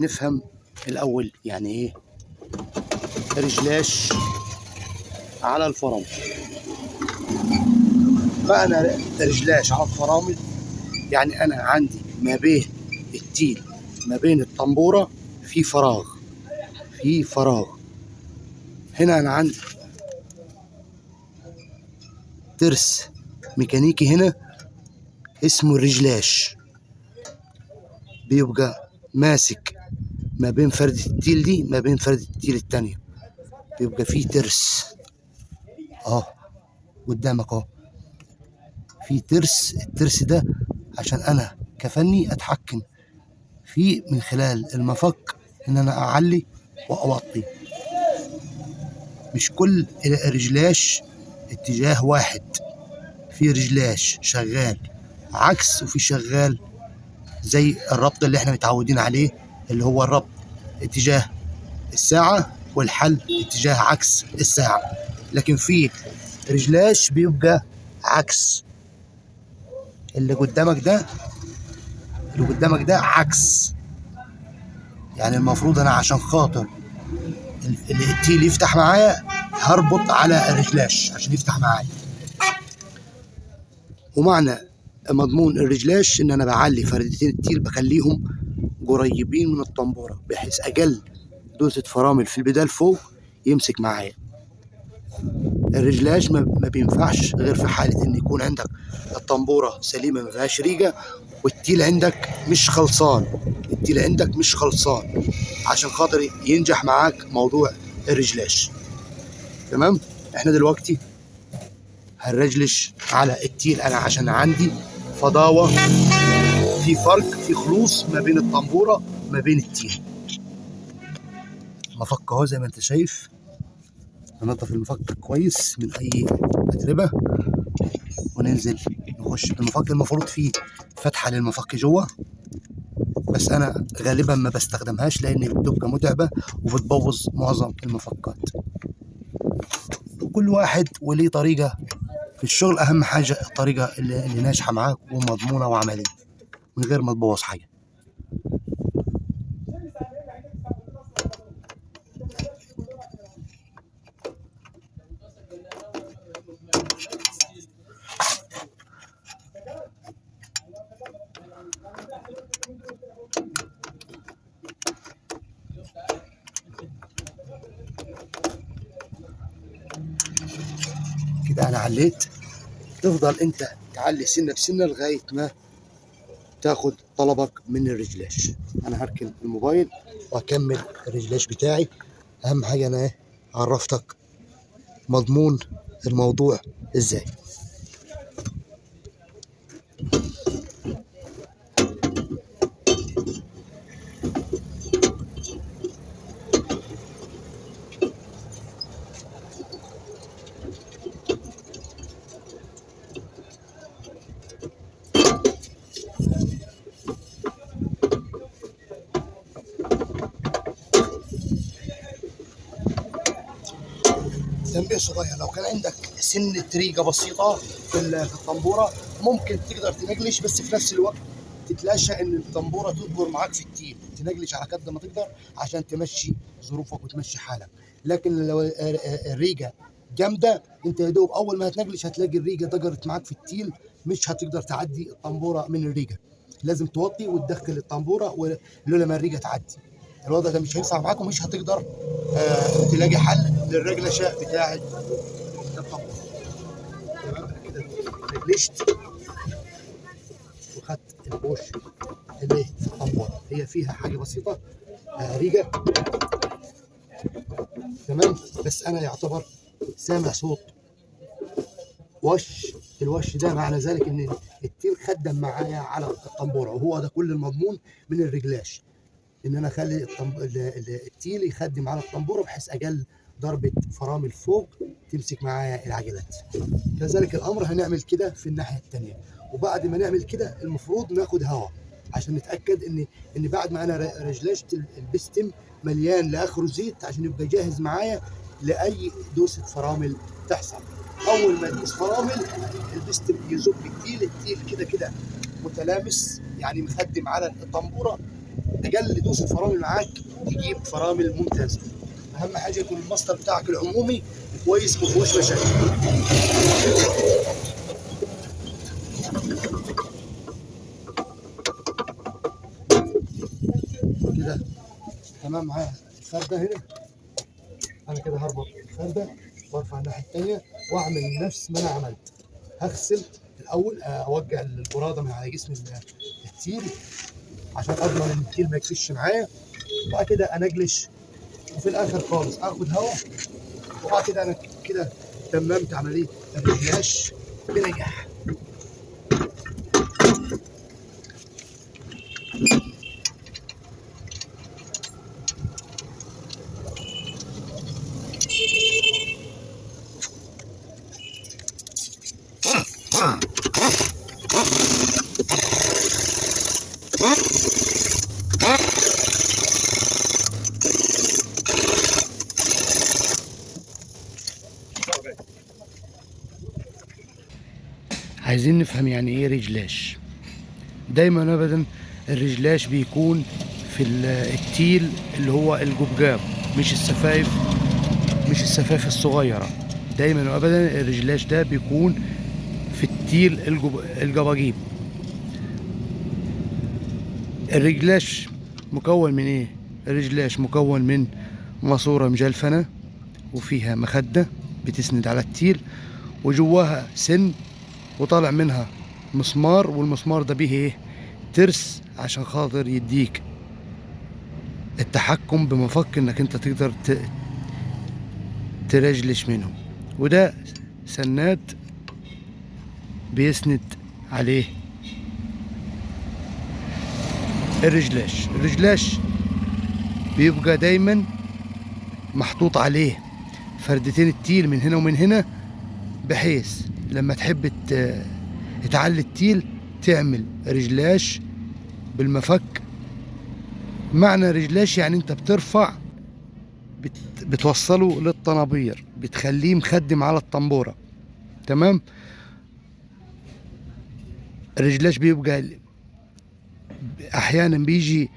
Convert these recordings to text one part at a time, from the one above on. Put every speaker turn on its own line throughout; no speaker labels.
نفهم الاول يعني ايه رجلاش على الفرامل. فانا رجلاش على الفرامل يعني انا عندي ما بين التيل ما بين الطنبوره في فراغ. هنا انا عندي ترس ميكانيكي هنا اسمه الرجلاش، بيبقى ماسك ما بين فردة التيل دي ما بين فردة التيل التانية، بيبقى فيه ترس اهو قدامك اهو، في ترس. الترس ده عشان انا كفني اتحكم فيه من خلال المفك، ان انا اعلي واوطي. مش كل رجلاش اتجاه واحد، في رجلاش شغال عكس وفي شغال زي الربط اللي احنا متعودين عليه، اللي هو الربط اتجاه الساعة والحل اتجاه عكس الساعة. لكن في رجلاش بيبقى عكس، اللي قدامك ده عكس. يعني المفروض انا عشان خاطر التيل يفتح معايا هربط على الرجلاش عشان يفتح معايا. ومعنى مضمون الرجلاش ان انا بعلي فردتين التيل بخليهم قريبين من الطنبوره، بحيث اقل دوسة فرامل في البدال فوق يمسك معايا. الرجلاش ما بينفعش غير في حاله ان يكون عندك الطنبوره سليمه ما فيهاش ريقه، والتيل عندك مش خلصان، عشان خاطر ينجح معاك موضوع الرجلاش. تمام. احنا دلوقتي هنرجلش على التيل. انا عشان عندي فضاوه، في فرق، في خلوص ما بين الطنبوره ما بين التيل. مفك اهو زي ما انت شايف، ننظف المفك كويس من اي اتربه وننزل نخش. المفك المفروض فيه فتحه للمفك جوه، بس انا غالبا ما بستخدمهاش لان بتبقى متعبه وبتبوظ معظم المفكات. كل واحد وليه طريقه في الشغل، اهم حاجه الطريقه اللي ناجحه معاك ومضمونه وعمليه من غير ما تبوظ حاجه. كده انا عليت. تفضل انت تعلي سنه بسنه لغايه ما تاخد طلبك من الرجلاش. انا هركن الموبايل واكمل الرجلاش بتاعي. اهم حاجه انا عرفتك مضمون الموضوع ازاي. تنبيه صغير، لو كان عندك سنة ريقة بسيطة في الطنبورة ممكن تقدر تنقلش، بس في نفس الوقت تتلاشى ان الطنبورة تدور معاك في التيل، تنقلش على قد ما تقدر عشان تمشي ظروفك وتمشي حالك. لكن لو الريقة جامدة انت يا دوب اول ما هتنقلش هتلاقي الريقة دقرت معاك في التيل، مش هتقدر تعدي الطنبورة من الريقة. لازم توطي وتدخل الطنبورة ولولا ما الريقة تعدي. الوضع ده مش هينفع معاك ومش هتقدر تلاقي حل للرجلشه بتاعت الطنبوره. تمام. انا كده رجلشت وخدت البوش اللي في الطنبوره، هي فيها حاجه بسيطه ريقه. تمام. بس انا يعتبر سامع صوت وش. الوش ده معنى ذلك ان التيل خدم معايا على الطنبوره، وهو ده كل المضمون من الرجلاش، ان انا اخلي التيل يخدم على الطنبوره بحيث اقل ضربه فرامل فوق تمسك معايا العجلات. كذلك الامر هنعمل كده في الناحيه الثانيه. وبعد ما نعمل كده المفروض ناخد هواء عشان نتاكد ان بعد ما انا رجلشت البستم مليان لاخره زيت عشان يبقى جاهز معايا لاي دوسه فرامل تحصل. اول ما تدوس فرامل البستم يزق التيل كده متلامس يعني مخدم على الطنبوره، اقل دوسه فرامل معاك تجيب فرامل ممتازه. اهم حاجه يكون المصدر بتاعك العمومي كويس ما فيهوش مشاكل. كده تمام معايا الفرده هنا. انا كده هربط الفرده وارفع الناحيه الثانيه واعمل نفس ما انا عملت. هغسل الاول، اوجع البراده من على جسم التيل عشان اضمن ان التيل ما يكفش معايا، وبعد كده انجلش، وفي الاخر خالص اخد هواء، وبعد كده انا كده تممت عمليه الرجلاش بنجاح. عايزين نفهم يعني ايه رجلاش. دايما ابدا الرجلاش بيكون في التيل اللي هو الجبجاب، مش السفايف، مش السفايف الصغيره. دايما وابدا الرجلاش ده بيكون في التيل الجباجيب. الرجلاش مكون من ايه؟ الرجلاش مكون من ماسوره مجلفنه وفيها مخده بتسند على التيل، وجواها سن وطالع منها مسمار، والمسمار ده بيه ايه؟ ترس، عشان خاطر يديك التحكم بمفك انك انت تقدر ترجلش منه. وده سناد بيسند عليه الرجلاش. الرجلاش بيبقى دايما محطوط عليه فردتين التيل من هنا ومن هنا، بحيث لما تحب تعلي التيل تعمل رجلاش بالمفك. معنى رجلاش يعني انت بترفع، بتوصله للطنابير، بتخليه مخدم على الطنبورة. تمام. الرجلاش بيبقى احيانا بيجي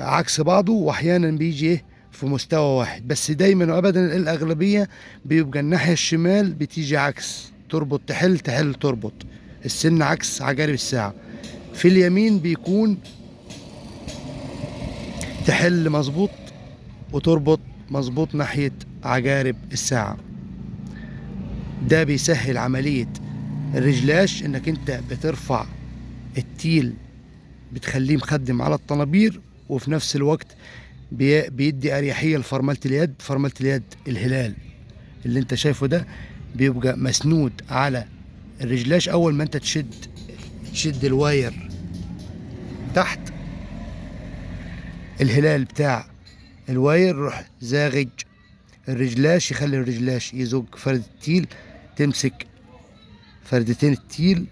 عكس بعضه، واحيانا بيجي ايه في مستوى واحد، بس دايما وابدا الاغلبيه بيبقى الناحيه الشمال بتيجي عكس، تربط تحل تربط السن عكس عقارب الساعه. في اليمين بيكون تحل مظبوط وتربط مظبوط ناحيه عقارب الساعه. ده بيسهل عمليه الرجلاش، انك انت بترفع التيل بتخليه مخدم على الطنابير، وفي نفس الوقت بيدي اريحيه لفرمله اليد. فرمله اليد الهلال اللي انت شايفه ده بيبقى مسنود على الرجلاش. اول ما انت تشد الواير تحت الهلال بتاع الواير، روح زاغج الرجلاش، يخلي الرجلاش يزق فرد التيل، تمسك فردتين التيل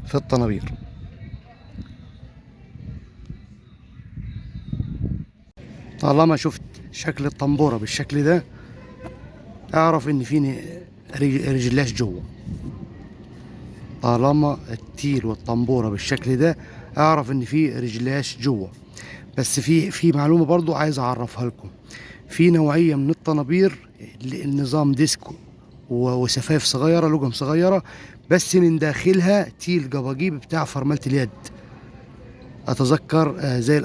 في الطنابير. طالما شفت شكل الطنبورة بالشكل ده اعرف ان فيني رجلاش جوه. طالما التيل والطنبورة بالشكل ده اعرف ان في رجلاش جوه. بس في معلومة برضو عايز اعرفها لكم. في نوعية من الطنابير النظام ديسكو وسفايف صغيرة، لجم صغيرة، بس من داخلها تيل جباجيب بتاع فرملة اليد. اتذكر زي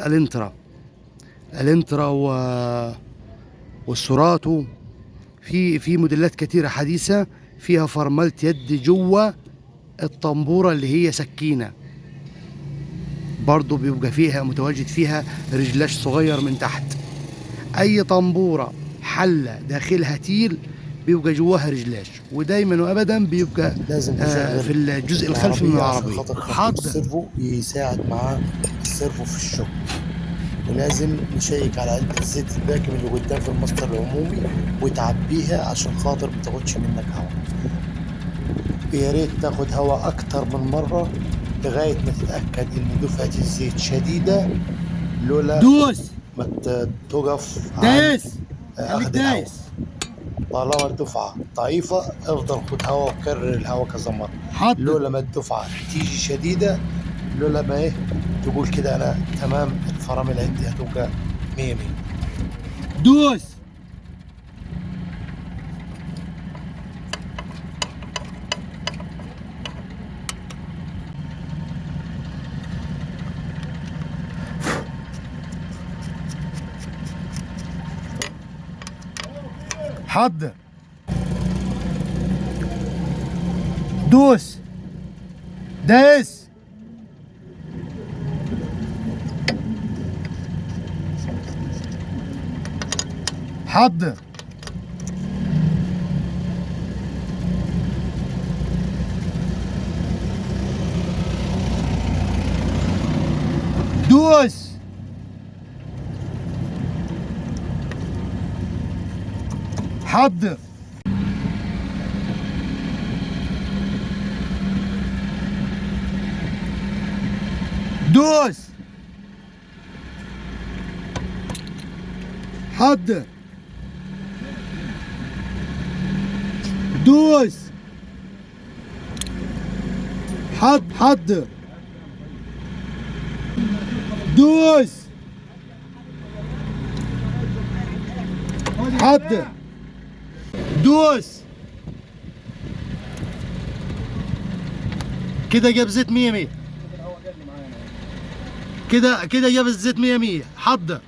الانترا والسوراتو. في موديلات كتيرة حديثة فيها فرملة يد جوه الطنبورة اللي هي سكينة، برضو بيبقى فيها متواجد فيها رجلاش صغير من تحت. اي طنبورة حلة داخلها تيل بيبقى جواها رجلاش، ودايما وابدا بيبقى
لازم
في الجزء الخلفي من العربية
حاط السيرفو يساعد معاه السيرفو في الشغل. ولازم نشيك على علبة الزيت الداكن اللي قدام في المصدر العمومي وتعبيها عشان خاطر ما تاخدش منك هواء. يا ريت تاخد هواء اكتر من مرة لغاية ما تتأكد ان دفعة الزيت شديدة، لولا
دوس
ما توقف
دايس
اخد الهواء. طالما الدفعة ضعيفة افضل خد هواء وكرر الهواء كذا مرة. لولا ما الدفعة تيجي شديدة لولا ما ايه تقول كده انا تمام، الفرامل عندي هتبقى مية مية.
دوس. حضر. دوس. داس. حضر. دوس. حضر. دوس. حضر. دوس. حضر. دوس. حضر. دوس. كده جاب زيت 100 100. كده جاب الزيت 100 100. حضر.